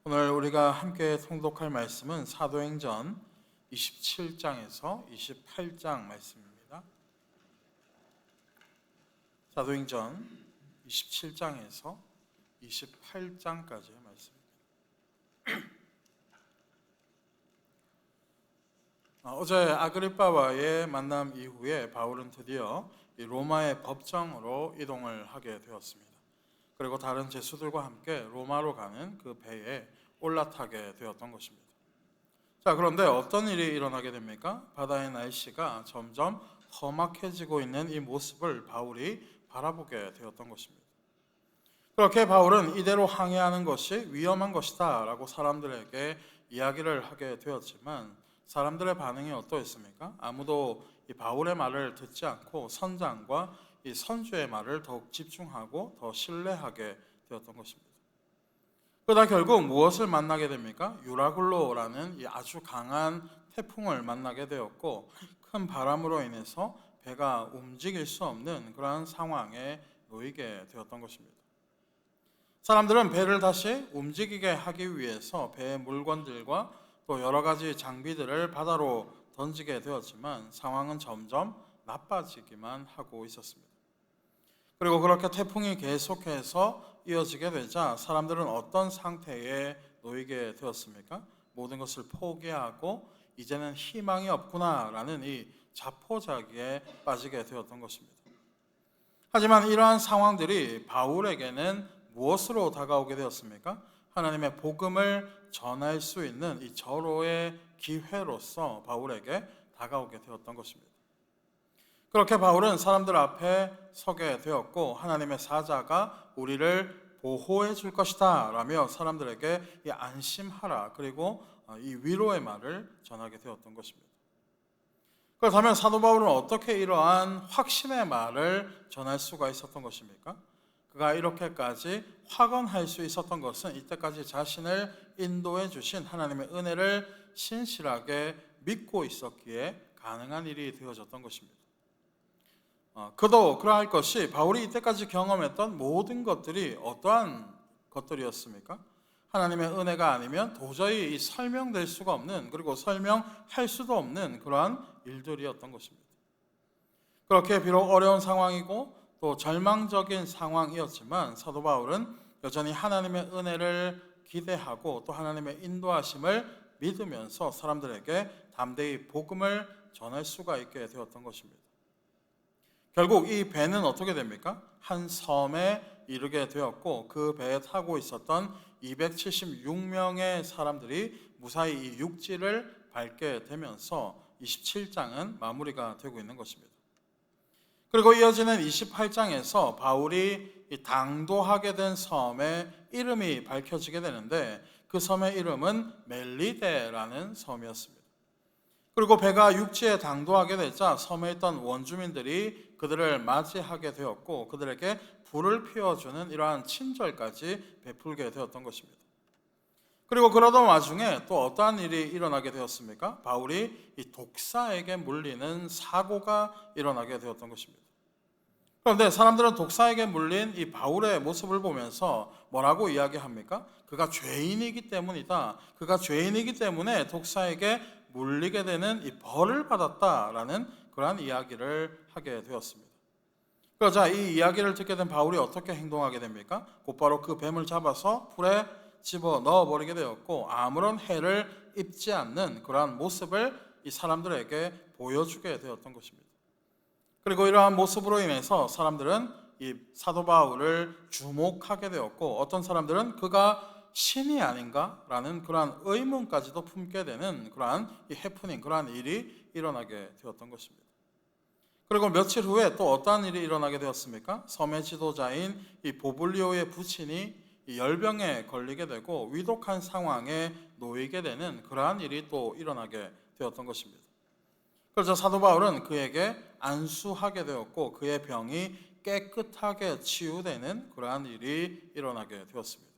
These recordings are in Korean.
오늘 우리가 함께 통독할 말씀은 사도행전 27장에서 28장 말씀입니다. 사도행전 27장에서 28장까지의 말씀입니다. 어제 아그리빠와의 만남 이후에 바울은 드디어 로마의 법정으로 이동을 하게 되었습니다. 그리고 다른 제수들과 함께 로마로 가는 그 배에 올라타게 되었던 것입니다. 자, 그런데 어떤 일이 일어나게 됩니까? 바다의 날씨가 점점 험악해지고 있는 이 모습을 바울이 바라보게 되었던 것입니다. 그렇게 바울은 이대로 항해하는 것이 위험한 것이다 라고 사람들에게 이야기를 하게 되었지만 사람들의 반응이 어떠했습니까? 아무도 이 바울의 말을 듣지 않고 선장과 이 선주의 말을 더욱 집중하고 더 신뢰하게 되었던 것입니다. 그러다 결국 무엇을 만나게 됩니까? 유라굴로라는 이 아주 강한 태풍을 만나게 되었고 큰 바람으로 인해서 배가 움직일 수 없는 그러한 상황에 놓이게 되었던 것입니다. 사람들은 배를 다시 움직이게 하기 위해서 배의 물건들과 또 여러 가지 장비들을 바다로 던지게 되었지만 상황은 점점 나빠지기만 하고 있었습니다. 그리고 그렇게 태풍이 계속해서 이어지게 되자 사람들은 어떤 상태에 놓이게 되었습니까? 모든 것을 포기하고 이제는 희망이 없구나라는 이 자포자기에 빠지게 되었던 것입니다. 하지만 이러한 상황들이 바울에게는 무엇으로 다가오게 되었습니까? 하나님의 복음을 전할 수 있는 이 절호의 기회로서 바울에게 다가오게 되었던 것입니다. 그렇게 바울은 사람들 앞에 서게 되었고 하나님의 사자가 우리를 보호해 줄 것이다 라며 사람들에게 이 안심하라 그리고 이 위로의 말을 전하게 되었던 것입니다. 그렇다면 사도 바울은 어떻게 이러한 확신의 말을 전할 수가 있었던 것입니까? 그가 이렇게까지 확언할 수 있었던 것은 이때까지 자신을 인도해 주신 하나님의 은혜를 신실하게 믿고 있었기에 가능한 일이 되어졌던 것입니다. 그도 그러할 것이 바울이 이때까지 경험했던 모든 것들이 어떠한 것들이었습니까? 하나님의 은혜가 아니면 도저히 설명될 수가 없는 그리고 설명할 수도 없는 그러한 일들이었던 것입니다. 그렇게 비록 어려운 상황이고 또 절망적인 상황이었지만 사도 바울은 여전히 하나님의 은혜를 기대하고 또 하나님의 인도하심을 믿으면서 사람들에게 담대히 복음을 전할 수가 있게 되었던 것입니다. 결국 이 배는 어떻게 됩니까? 한 섬에 이르게 되었고 그 배에 타고 있었던 276명의 사람들이 무사히 이 육지를 밟게 되면서 27장은 마무리가 되고 있는 것입니다. 그리고 이어지는 28장에서 바울이 당도하게 된 섬의 이름이 밝혀지게 되는데 그 섬의 이름은 멜리데라는 섬이었습니다. 그리고 배가 육지에 당도하게 되자 섬에 있던 원주민들이 그들을 맞이하게 되었고 그들에게 불을 피워주는 이러한 친절까지 베풀게 되었던 것입니다. 그리고 그러던 와중에 또 어떠한 일이 일어나게 되었습니까? 바울이 이 독사에게 물리는 사고가 일어나게 되었던 것입니다. 그런데 사람들은 독사에게 물린 이 바울의 모습을 보면서 뭐라고 이야기합니까? 그가 죄인이기 때문이다. 그가 죄인이기 때문에 독사에게 물리게 되는 이 벌을 받았다라는 그러한 이야기를 하게 되었습니다. 그러자 이 이야기를 듣게 된 바울이 어떻게 행동하게 됩니까? 곧바로 그 뱀을 잡아서 불에 집어 넣어버리게 되었고 아무런 해를 입지 않는 그러한 모습을 이 사람들에게 보여주게 되었던 것입니다. 그리고 이러한 모습으로 인해서 사람들은 이 사도 바울을 주목하게 되었고 어떤 사람들은 그가 신이 아닌가라는 그러한 의문까지도 품게 되는 그러한 이 해프닝, 그러한 일이 일어나게 되었던 것입니다. 그리고 며칠 후에 또 어떠한 일이 일어나게 되었습니까? 섬의 지도자인 이 보블리오의 부친이 이 열병에 걸리게 되고 위독한 상황에 놓이게 되는 그러한 일이 또 일어나게 되었던 것입니다. 그래서 사도 바울은 그에게 안수하게 되었고 그의 병이 깨끗하게 치유되는 그러한 일이 일어나게 되었습니다.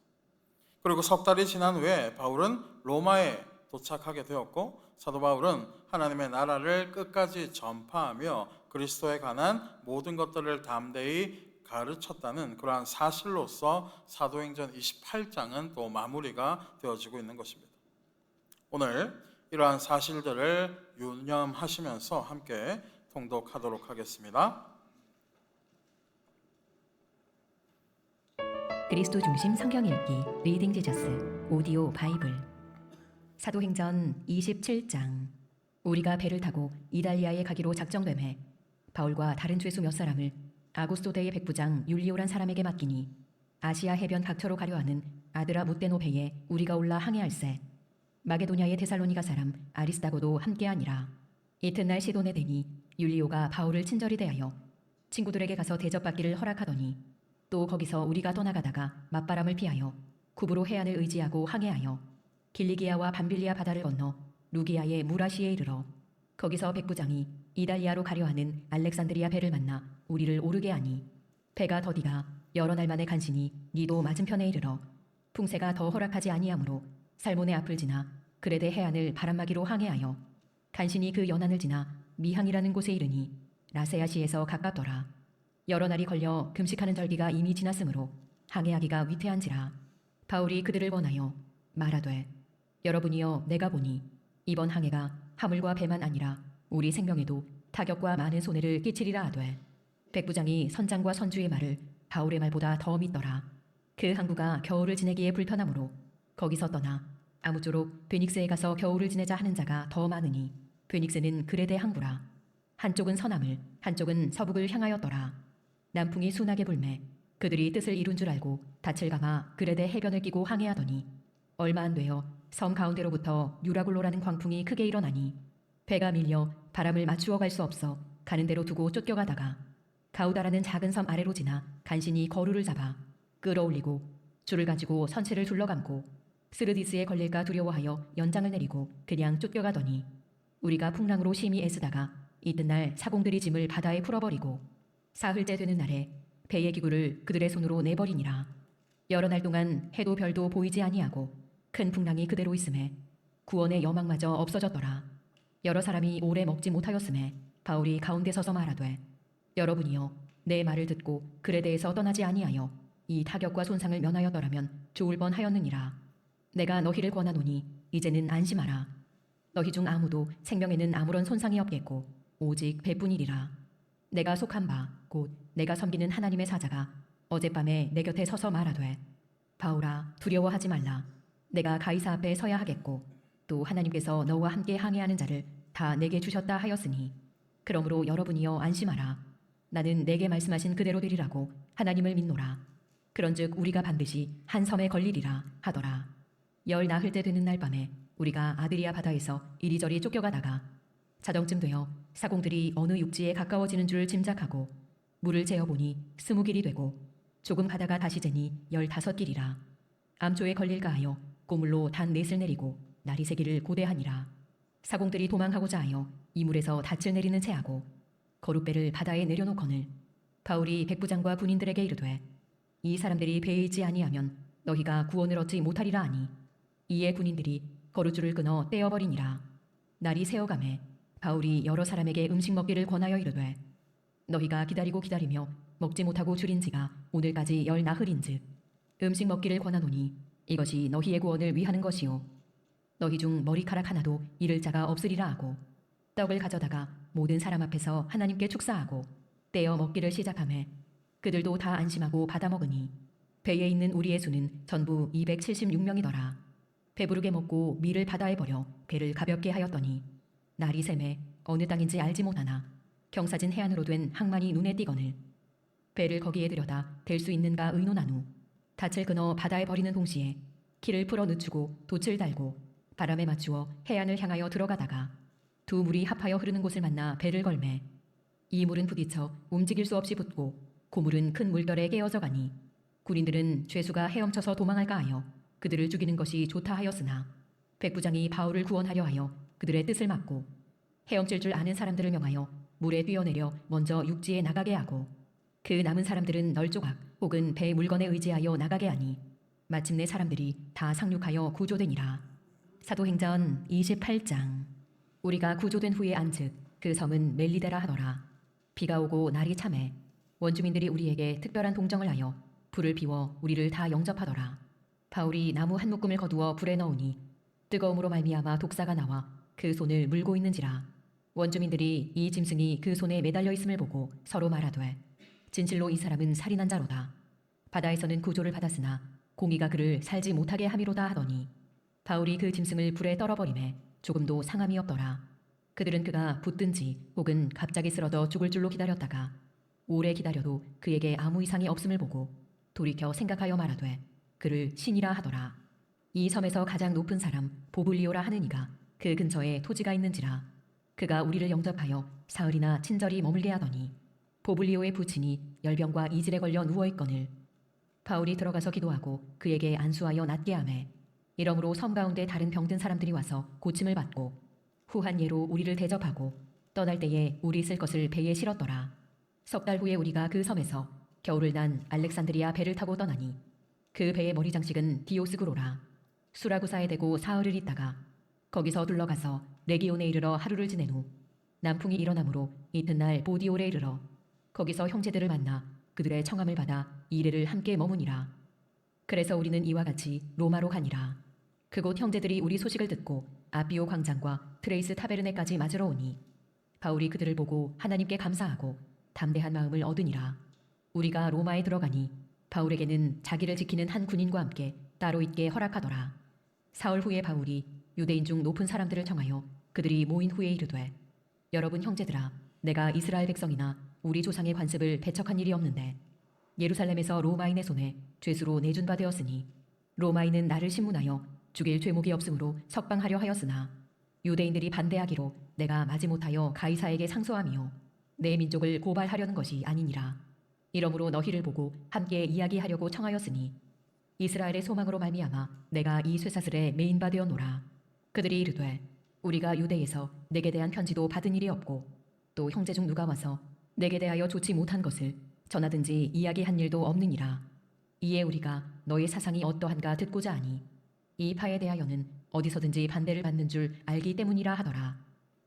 그리고 석 달이 지난 후에 바울은 로마에 도착하게 되었고 사도 바울은 하나님의 나라를 끝까지 전파하며 그리스도에 관한 모든 것들을 담대히 가르쳤다는 그러한 사실로서 사도행전 28장은 또 마무리가 되어지고 있는 것입니다. 오늘 이러한 사실들을 유념하시면서 함께 통독하도록 하겠습니다. 그리스도 중심 성경 읽기 리딩 지저스 오디오 바이블 사도행전 27장. 우리가 배를 타고 이달리아에 가기로 작정되매 바울과 다른 죄수 몇 사람을 아구스토대의 백부장 율리오란 사람에게 맡기니 아시아 해변 각처로 가려 하는 아드라 무떼노 배에 우리가 올라 항해할세. 마게도냐의 데살로니가 사람 아리스다고도 함께하니라. 이튿날 시돈에 되니 율리오가 바울을 친절히 대하여 친구들에게 가서 대접받기를 허락하더니 또 거기서 우리가 떠나가다가 맞바람을 피하여 구브로 해안을 의지하고 항해하여 길리기아와 밤빌리아 바다를 건너 루기아의 무라시에 이르러 거기서 백부장이 이달리아로 가려 하는 알렉산드리아 배를 만나 우리를 오르게 하니 배가 더디가 여러 날 만에 간신히 니도 맞은편에 이르러 풍세가 더 허락하지 아니하므로 살몬의 앞을 지나 그레데 해안을 바람막이로 항해하여 간신히 그 연안을 지나 미항이라는 곳에 이르니 라세아시에서 가깝더라. 여러 날이 걸려 금식하는 절기가 이미 지났으므로 항해하기가 위태한지라. 바울이 그들을 권하여 말하되 여러분이여 내가 보니 이번 항해가 화물과 배만 아니라 우리 생명에도 타격과 많은 손해를 끼치리라 하되 백부장이 선장과 선주의 말을 바울의 말보다 더 믿더라. 그 항구가 겨울을 지내기에 불편하므로 거기서 떠나 아무쪼록 베닉스에 가서 겨울을 지내자 하는 자가 더 많으니 베닉스는 그레데 항구라. 한쪽은 서남을 한쪽은 서북을 향하였더라. 남풍이 순하게 불매 그들이 뜻을 이룬 줄 알고 닻을 감아 그레데 해변을 끼고 항해하더니 얼마 안 되어 섬 가운데로부터 유라굴로라는 광풍이 크게 일어나니 배가 밀려 바람을 맞추어 갈 수 없어 가는 대로 두고 쫓겨가다가 가우다라는 작은 섬 아래로 지나 간신히 거루를 잡아 끌어올리고 줄을 가지고 선체를 둘러감고 스르디스에 걸릴까 두려워하여 연장을 내리고 그냥 쫓겨가더니 우리가 풍랑으로 심히 애쓰다가 이튿날 사공들이 짐을 바다에 풀어버리고 사흘째 되는 날에 배의 기구를 그들의 손으로 내버리니라. 여러 날 동안 해도 별도 보이지 아니하고 큰 풍랑이 그대로 있음에 구원의 여망마저 없어졌더라. 여러 사람이 오래 먹지 못하였음에 바울이 가운데 서서 말하되 여러분이여 내 말을 듣고 그레데에서 떠나지 아니하여 이 타격과 손상을 면하였더라면 좋을 뻔하였느니라. 내가 너희를 권하노니 이제는 안심하라. 너희 중 아무도 생명에는 아무런 손상이 없겠고 오직 배뿐이리라. 내가 속한 바 곧 내가 섬기는 하나님의 사자가 어젯밤에 내 곁에 서서 말하되 바울아 두려워하지 말라. 내가 가이사 앞에 서야 하겠고 또 하나님께서 너와 함께 항해하는 자를 다 내게 주셨다 하였으니 그러므로 여러분이여 안심하라. 나는 내게 말씀하신 그대로 되리라고 하나님을 믿노라. 그런즉 우리가 반드시 한 섬에 걸리리라 하더라. 열 나흘째 되는 날 밤에 우리가 아드리아 바다에서 이리저리 쫓겨가다가 자정쯤 되어 사공들이 어느 육지에 가까워지는 줄 짐작하고 물을 재어보니 20길이 되고 조금 가다가 다시 재니 15길이라. 암초에 걸릴까 하여 고물로 단 넷을 내리고 날이 새기를 고대하니라. 사공들이 도망하고자 하여 이물에서 닻을 내리는 채하고 거룻배를 바다에 내려놓거늘 바울이 백부장과 군인들에게 이르되 이 사람들이 배에 있지 아니하면 너희가 구원을 얻지 못하리라 하니 이에 군인들이 거룻줄을 끊어 떼어버리니라. 날이 새어가매 바울이 여러 사람에게 음식 먹기를 권하여 이르되 너희가 기다리고 기다리며 먹지 못하고 줄인 지가 오늘까지 열 나흘인즉 음식 먹기를 권하노니 이것이 너희의 구원을 위하는 것이요 너희 중 머리카락 하나도 잃을 자가 없으리라 하고 떡을 가져다가 모든 사람 앞에서 하나님께 축사하고 떼어 먹기를 시작하매 그들도 다 안심하고 받아 먹으니 배에 있는 우리의 수는 전부 276명이더라. 배부르게 먹고 밀을 바다에 버려 배를 가볍게 하였더니 날이 새매 어느 땅인지 알지 못하나 경사진 해안으로 된 항만이 눈에 띄거늘 배를 거기에 들여다 댈 수 있는가 의논한 후 닻을 끊어 바다에 버리는 동시에 키를 풀어 늦추고 돛을 달고 바람에 맞추어 해안을 향하여 들어가다가 두 물이 합하여 흐르는 곳을 만나 배를 걸매 이 물은 부딪혀 움직일 수 없이 붙고 고물은 큰 물결에 깨어져 가니 군인들은 죄수가 헤엄쳐서 도망할까 하여 그들을 죽이는 것이 좋다 하였으나 백부장이 바울을 구원하려 하여 그들의 뜻을 막고 헤엄칠 줄 아는 사람들을 명하여 물에 뛰어내려 먼저 육지에 나가게 하고 그 남은 사람들은 널조각 혹은 배 물건에 의지하여 나가게 하니 마침내 사람들이 다 상륙하여 구조되니라. 사도행전 28장. 우리가 구조된 후에 안즉 그 섬은 멜리데라 하더라. 비가 오고 날이 참해 원주민들이 우리에게 특별한 동정을 하여 불을 피워 우리를 다 영접하더라. 바울이 나무 한 묶음을 거두어 불에 넣으니 뜨거움으로 말미암아 독사가 나와 그 손을 물고 있는지라. 원주민들이 이 짐승이 그 손에 매달려 있음을 보고 서로 말하되 진실로 이 사람은 살인한 자로다. 바다에서는 구조를 받았으나 공의가 그를 살지 못하게 함이로다 하더니 바울이 그 짐승을 불에 떨어버리매 조금도 상함이 없더라. 그들은 그가 붙든지 혹은 갑자기 쓰러져 죽을 줄로 기다렸다가 오래 기다려도 그에게 아무 이상이 없음을 보고 돌이켜 생각하여 말하되 그를 신이라 하더라. 이 섬에서 가장 높은 사람 보블리오라 하는 이가 그 근처에 토지가 있는지라. 그가 우리를 영접하여 사흘이나 친절히 머물게 하더니 보블리오의 부친이 열병과 이질에 걸려 누워있거늘 바울이 들어가서 기도하고 그에게 안수하여 낫게 하매 이러므로 섬 가운데 다른 병든 사람들이 와서 고침을 받고 후한 예로 우리를 대접하고 떠날 때에 우리 쓸 것을 배에 실었더라. 석 달 후에 우리가 그 섬에서 겨울을 난 알렉산드리아 배를 타고 떠나니 그 배의 머리 장식은 디오스구로라. 수라구사에 대고 사흘을 있다가 거기서 둘러가서 레기온에 이르러 하루를 지낸 후 남풍이 일어나므로 이튿날 보디올에 이르러 거기서 형제들을 만나 그들의 청함을 받아 이래를 함께 머무니라. 그래서 우리는 이와 같이 로마로 가니라. 그곳 형제들이 우리 소식을 듣고 아비오 광장과 트레이스 타베르네까지 맞으러 오니 바울이 그들을 보고 하나님께 감사하고 담대한 마음을 얻으니라. 우리가 로마에 들어가니 바울에게는 자기를 지키는 한 군인과 함께 따로 있게 허락하더라. 사흘 후에 바울이 유대인 중 높은 사람들을 청하여 그들이 모인 후에 이르되 여러분 형제들아, 내가 이스라엘 백성이나 우리 조상의 관습을 배척한 일이 없는데 예루살렘에서 로마인의 손에 죄수로 내준 바 되었으니 로마인은 나를 신문하여 죽일 죄목이 없으므로 석방하려 하였으나 유대인들이 반대하기로 내가 마지못하여 가이사에게 상소하며 내 민족을 고발하려는 것이 아니니라. 이러므로 너희를 보고 함께 이야기하려고 청하였으니 이스라엘의 소망으로 말미암아 내가 이 쇠사슬에 메인 바 되었노라. 그들이 이르되 우리가 유대에서 내게 대한 편지도 받은 일이 없고 또 형제 중 누가 와서 내게 대하여 좋지 못한 것을 전하든지 이야기한 일도 없느니라. 이에 우리가 너의 사상이 어떠한가 듣고자 하니 이 파에 대하여는 어디서든지 반대를 받는 줄 알기 때문이라 하더라.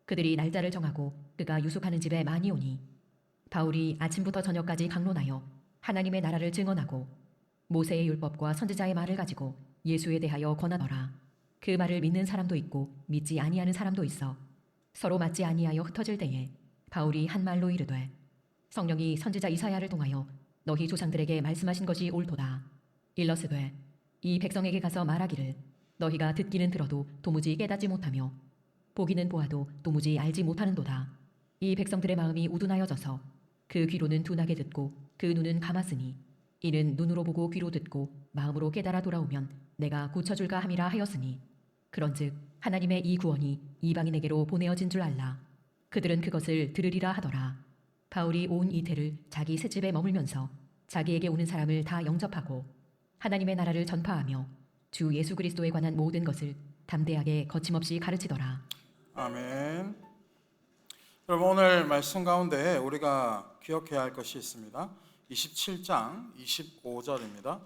그들이 날짜를 정하고 그가 유숙하는 집에 많이 오니 바울이 아침부터 저녁까지 강론하여 하나님의 나라를 증언하고 모세의 율법과 선지자의 말을 가지고 예수에 대하여 권하더라. 그 말을 믿는 사람도 있고 믿지 아니하는 사람도 있어 서로 맞지 아니하여 흩어질 때에 바울이 한 말로 이르되 성령이 선지자 이사야를 통하여 너희 조상들에게 말씀하신 것이 옳도다. 일러스되 이 백성에게 가서 말하기를 너희가 듣기는 들어도 도무지 깨닫지 못하며 보기는 보아도 도무지 알지 못하는도다. 이 백성들의 마음이 우둔하여져서 그 귀로는 둔하게 듣고 그 눈은 감았으니 이는 눈으로 보고 귀로 듣고 마음으로 깨달아 돌아오면 내가 고쳐줄까 함이라 하였으니 그런즉 하나님의 이 구원이 이방인에게로 보내어진 줄 알라. 그들은 그것을 들으리라 하더라. 바울이 온 이태를 자기 셋집에 머물면서 자기에게 오는 사람을 다 영접하고 하나님의 나라를 전파하며 주 예수 그리스도에 관한 모든 것을 담대하게 거침없이 가르치더라. 아멘. 여러분 오늘 말씀 가운데 우리가 기억해야 할 것이 있습니다. 27장 25절입니다.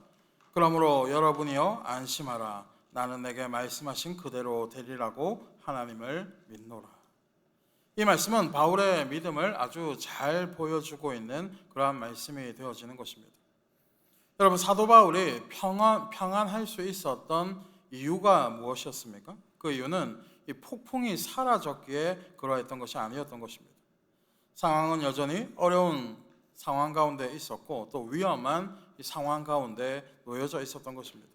그러므로 여러분이여 안심하라. 나는 내게 말씀하신 그대로 되리라고 하나님을 믿노라. 이 말씀은 바울의 믿음을 아주 잘 보여주고 있는 그러한 말씀이 되어지는 것입니다. 여러분 사도 바울이 평안할 수 있었던 이유가 무엇이었습니까? 그 이유는 이 폭풍이 사라졌기에 그러했던 것이 아니었던 것입니다. 상황은 여전히 어려운 상황 가운데 있었고 또 위험한 이 상황 가운데 놓여져 있었던 것입니다.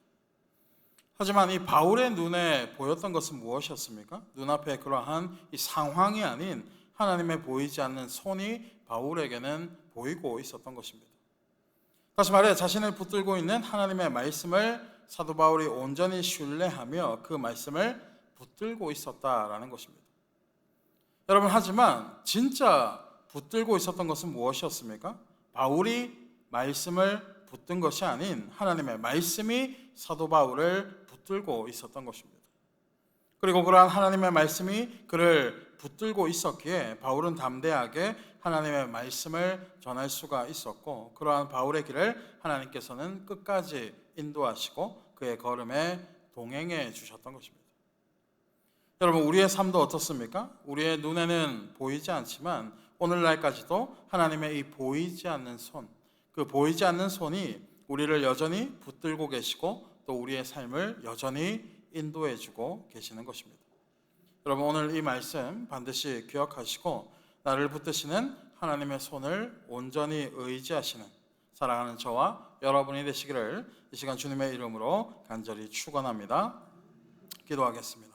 하지만 이 바울의 눈에 보였던 것은 무엇이었습니까? 눈앞에 그러한 이 상황이 아닌 하나님의 보이지 않는 손이 바울에게는 보이고 있었던 것입니다. 다시 말해 자신을 붙들고 있는 하나님의 말씀을 사도 바울이 온전히 신뢰하며 그 말씀을 붙들고 있었다라는 것입니다. 여러분 하지만 진짜 붙들고 있었던 것은 무엇이었습니까? 바울이 말씀을 붙든 것이 아닌 하나님의 말씀이 사도 바울을 붙들고 있었던 것입니다. 그리고 그러한 하나님의 말씀이 그를 붙들고 있었기에 바울은 담대하게 하나님의 말씀을 전할 수가 있었고 그러한 바울의 길을 하나님께서는 끝까지 인도하시고 그의 걸음에 동행해 주셨던 것입니다. 여러분 우리의 삶도 어떻습니까? 우리의 눈에는 보이지 않지만 오늘날까지도 하나님의 이 보이지 않는 손, 그 보이지 않는 손이 우리를 여전히 붙들고 계시고 또 우리의 삶을 여전히 인도해주고 계시는 것입니다. 여러분, 오늘 이 말씀 반드시 기억하시고 나를 붙드시는 하나님의 손을 온전히 의지하시는 사랑하는 저와 여러분이 되시기를 이 시간 주님의 이름으로 간절히 축원합니다. 기도하겠습니다.